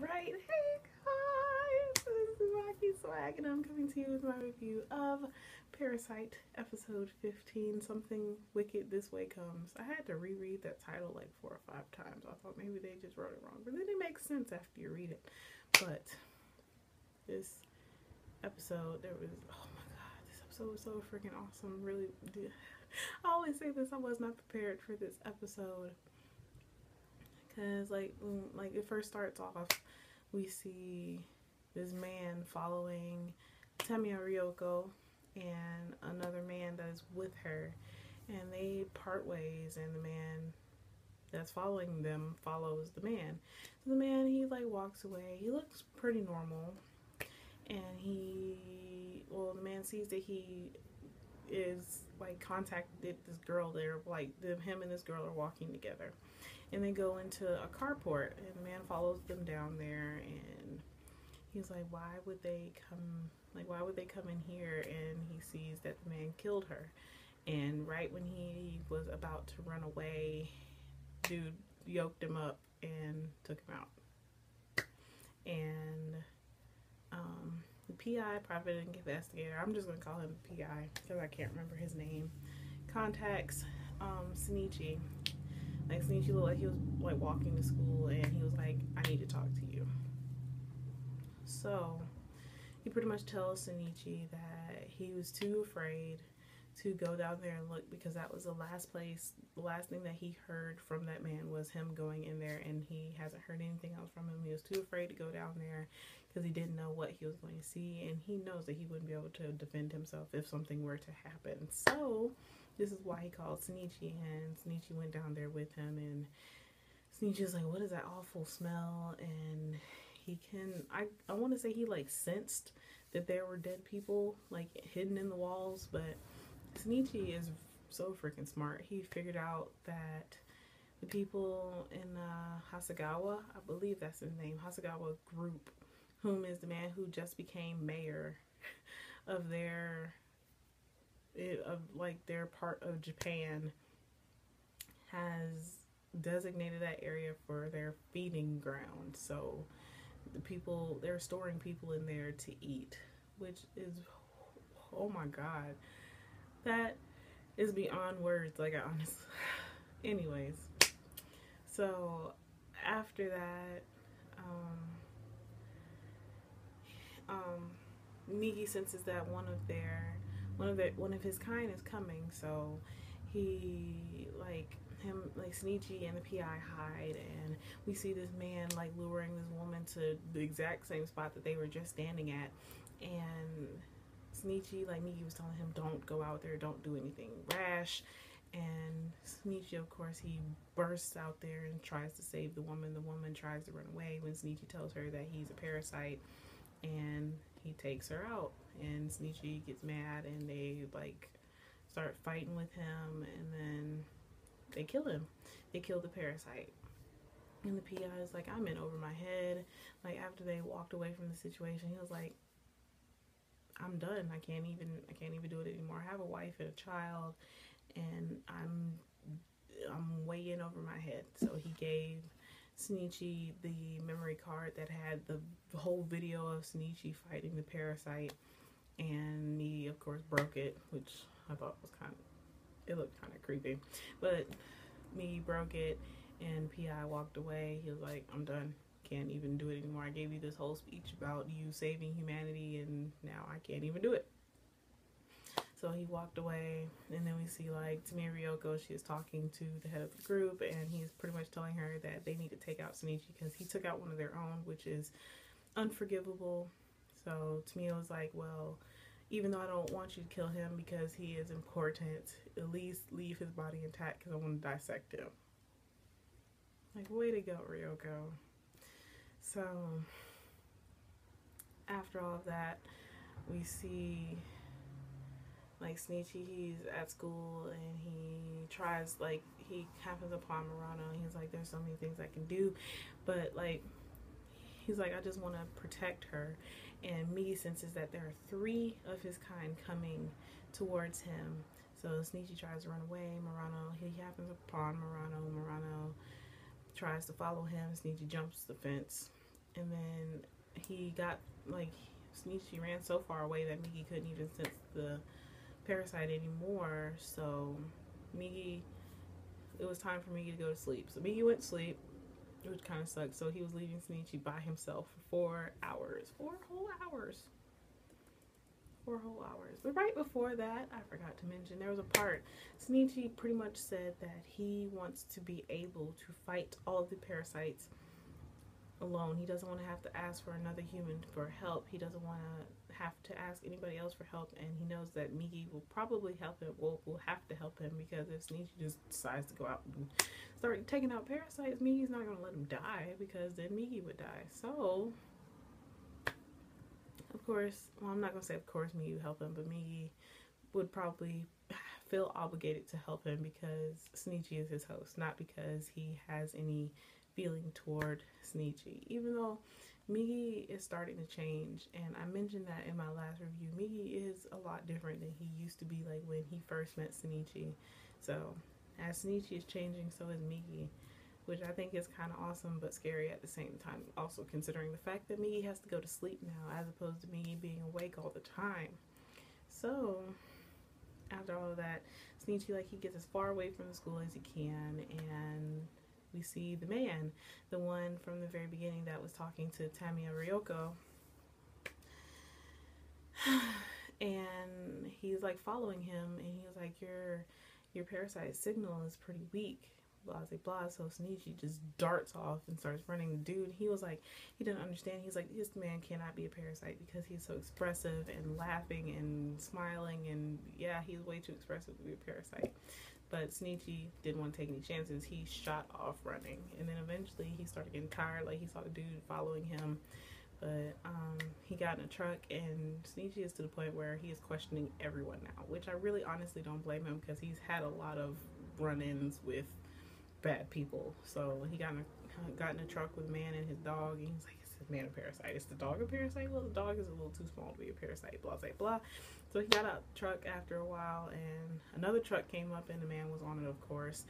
Alright, hey guys, this is TsubakiSwagg and I'm coming to you with my review of Parasyte episode 15, Something Wicked This Way Comes. I had to reread that title like 4 or 5 times. I thought maybe they just wrote it wrong, but then it makes sense after you read it. But this episode, oh my god, this episode was so freaking awesome. Really, I always say this, I was not prepared for this episode. Because, like, it first starts off, we see this man following Tamiya Ryoko and another man that is with her. And they part ways, and the man that's following them follows the man. So the man, he, like, walks away. He looks pretty normal. And the man sees that he is, like, contacted this girl there. Like, him and this girl are walking together. And they go into a carport, and the man follows them down there, and he's like, why would they come in here? And he sees that the man killed her. And right when he was about to run away, dude yoked him up and took him out. And the PI, private investigator, I'm just going to call him PI because I can't remember his name, contacts Shinichi. Like, Shinichi looked like he was, like, walking to school, and he was like, I need to talk to you. So, he pretty much tells Shinichi that he was too afraid to go down there and look, because that was the last thing that he heard from that man was him going in there, and he hasn't heard anything else from him. He was too afraid to go down there because he didn't know what he was going to see, and he knows that he wouldn't be able to defend himself if something were to happen. So, this is why he called Shinichi, and Shinichi went down there with him, and Shinichi's like, what is that awful smell? And I want to say he, like, sensed that there were dead people, like, hidden in the walls, but Shinichi is so freaking smart. He figured out that the people in Hasegawa, I believe that's his name, Hasegawa group, whom is the man who just became mayor of their part of Japan, has designated that area for their feeding ground. So the people, they're storing people in there to eat, which is, oh my god, that is beyond words. Like, I honestly, anyways, so after that, Migi senses that one of his kind is coming, so he, like, Shinichi and the PI hide, and we see this man, like, luring this woman to the exact same spot that they were just standing at, and Shinichi, like, Migi was telling him, don't go out there, don't do anything rash, and Shinichi, of course, he bursts out there and tries to save the woman. The woman tries to run away when Shinichi tells her that he's a parasite, and he takes her out, and Shinichi gets mad, and they, like, start fighting with him, and then they kill him. They kill the parasite. And the PI is like, I'm in over my head. Like, after they walked away from the situation, he was like, I'm done. I can't even do it anymore. I have a wife and a child, and I'm way in over my head. So he gave Shinichi the memory card that had the whole video of Shinichi fighting the parasite, and he, of course, broke it, which I thought was it looked kind of creepy, but me broke it, and PI walked away. He was like, I'm done. Can't even do it anymore. I gave you this whole speech about you saving humanity, and now I can't even do it. So he walked away, and then we see, like, Tamiya Ryoko, she is talking to the head of the group, and he's pretty much telling her that they need to take out Shinichi because he took out one of their own, which is unforgivable. So Tamiya was like, well, even though I don't want you to kill him because he is important, at least leave his body intact because I want to dissect him. Like, way to go, Ryoko. So, after all of that, we see, like, Shinichi, he's at school, and he tries, like, he happens upon Murano, and he's like, there's so many things I can do, but, like, he's like, I just want to protect her. And Migi senses that there are 3 of his kind coming towards him. So Shinichi tries to run away. He happens upon Murano. Murano tries to follow him. Shinichi jumps the fence. and then he got, like, Shinichi ran so far away that Migi couldn't even sense the parasite anymore. So Migi, it was time for Migi to go to sleep. So Migi went to sleep, which kind of sucked. So he was leaving Shinichi by himself for 4 hours. 4 whole hours. 4 whole hours. But right before that, I forgot to mention, there was a part. Shinichi pretty much said that he wants to be able to fight all of the parasites alone. He doesn't want to have to ask for another human for help. He doesn't want to have to ask anybody else for help, and he knows that Migi will probably help him. Will have to help him, because if Shinichi just decides to go out and start taking out parasites, Migi's not going to let him die, because then Migi would die. So, of course, well, I'm not going to say of course Migi would help him, but Migi would probably feel obligated to help him because Shinichi is his host, not because he has any feeling toward Shinichi. Even though Migi is starting to change, and I mentioned that in my last review, Migi is a lot different than he used to be, like when he first met Shinichi. So as Shinichi is changing, so is Migi, which I think is kind of awesome but scary at the same time, also considering the fact that Migi has to go to sleep now as opposed to Migi being awake all the time. So after all of that, Shinichi, like, he gets as far away from the school as he can, and we see the man, the one from the very beginning that was talking to Tamiya Ryoko, and he's like following him, and he was like, your parasite signal is pretty weak, blah blah blah. So Shinichi just darts off and starts running. The dude, he was like, he didn't understand. He's like, this man cannot be a parasite because he's so expressive and laughing and smiling, and yeah, he's way too expressive to be a parasite. But Shinichi didn't want to take any chances. He shot off running, and then eventually he started getting tired. Like, he saw the dude following him, but he got in a truck, and Shinichi is to the point where he is questioning everyone now, which I really honestly don't blame him, because he's had a lot of run-ins with bad people. So he got in a truck with a man and his dog, and he's like, is this man a parasite? Is the dog a parasite? Well, the dog is a little too small to be a parasite, blah blah blah. So he got out the truck after a while, and another truck came up, and the man was on it, of course.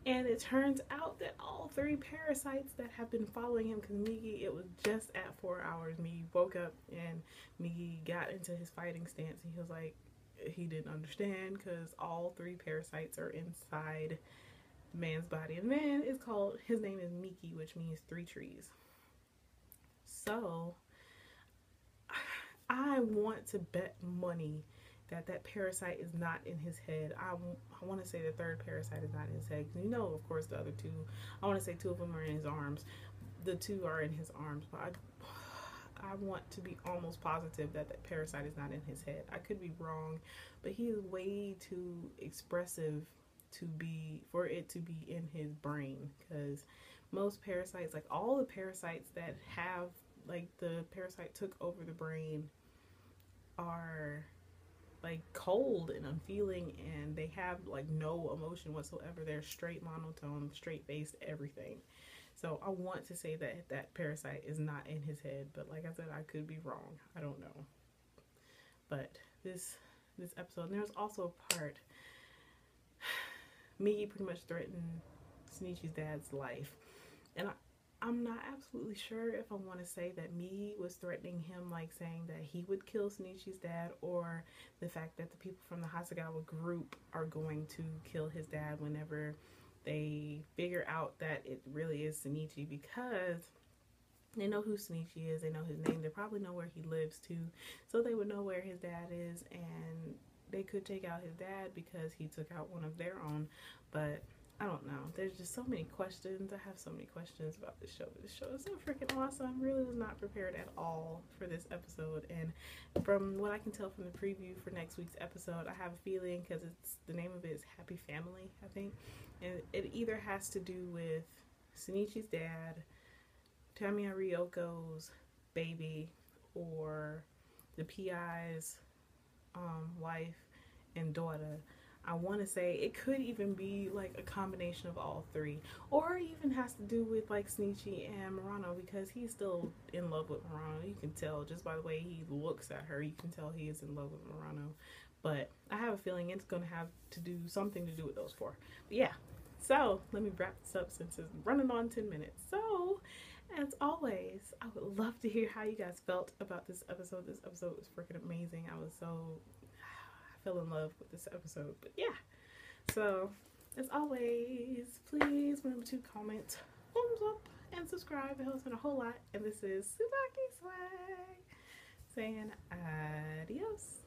And it turns out that all 3 parasites that have been following him, because Migi, it was just at 4 hours, Migi woke up, and Migi got into his fighting stance, and he was like, he didn't understand, because all 3 parasites are inside the man's body. And the man is called, his name is Miki, which means 3 trees. So I want to bet money that parasite is not in his head. I want to say the 3rd parasite is not in his head. You know, of course, the other 2, I want to say 2 of them are in his arms. The 2 are in his arms, but I want to be almost positive that that parasite is not in his head. I could be wrong, but he is way too expressive for it to be in his brain, because most parasites, like all the parasites that have, like, the parasite took over the brain, are like cold and unfeeling, and they have like no emotion whatsoever. They're straight monotone, straight faced, everything. So I want to say that that parasite is not in his head, but like I said, I could be wrong. I don't know. But this episode, and there's also a part, Migi pretty much threatened Shinichi's dad's life, and I'm not absolutely sure if I want to say that Migi was threatening him, like saying that he would kill Shinichi's dad, or the fact that the people from the Hasegawa group are going to kill his dad whenever they figure out that it really is Shinichi, because they know who Shinichi is, they know his name, they probably know where he lives too, so they would know where his dad is, and they could take out his dad because he took out one of their own. But I don't know. There's just so many questions. I have so many questions about this show. This show is so freaking awesome. I really was not prepared at all for this episode. And from what I can tell from the preview for next week's episode, I have a feeling, because it's, the name of it is Happy Family, I think. And it either has to do with Shinichi's dad, Tamiya Ryoko's baby, or the PI's wife and daughter. I want to say it could even be like a combination of all 3, or even has to do with like Shinichi and Murano, because he's still in love with Murano. You can tell just by the way he looks at her, you can tell he is in love with Murano. But I have a feeling it's going to have to do something to do with those 4. But yeah, so let me wrap this up since it's running on 10 minutes. So as always, I would love to hear how you guys felt about this episode. This episode was freaking amazing. I fell in love with this episode. But yeah, so as always, please remember to comment, thumbs up, and subscribe. It helps me a whole lot. And this is TsubakiSwagg saying adios.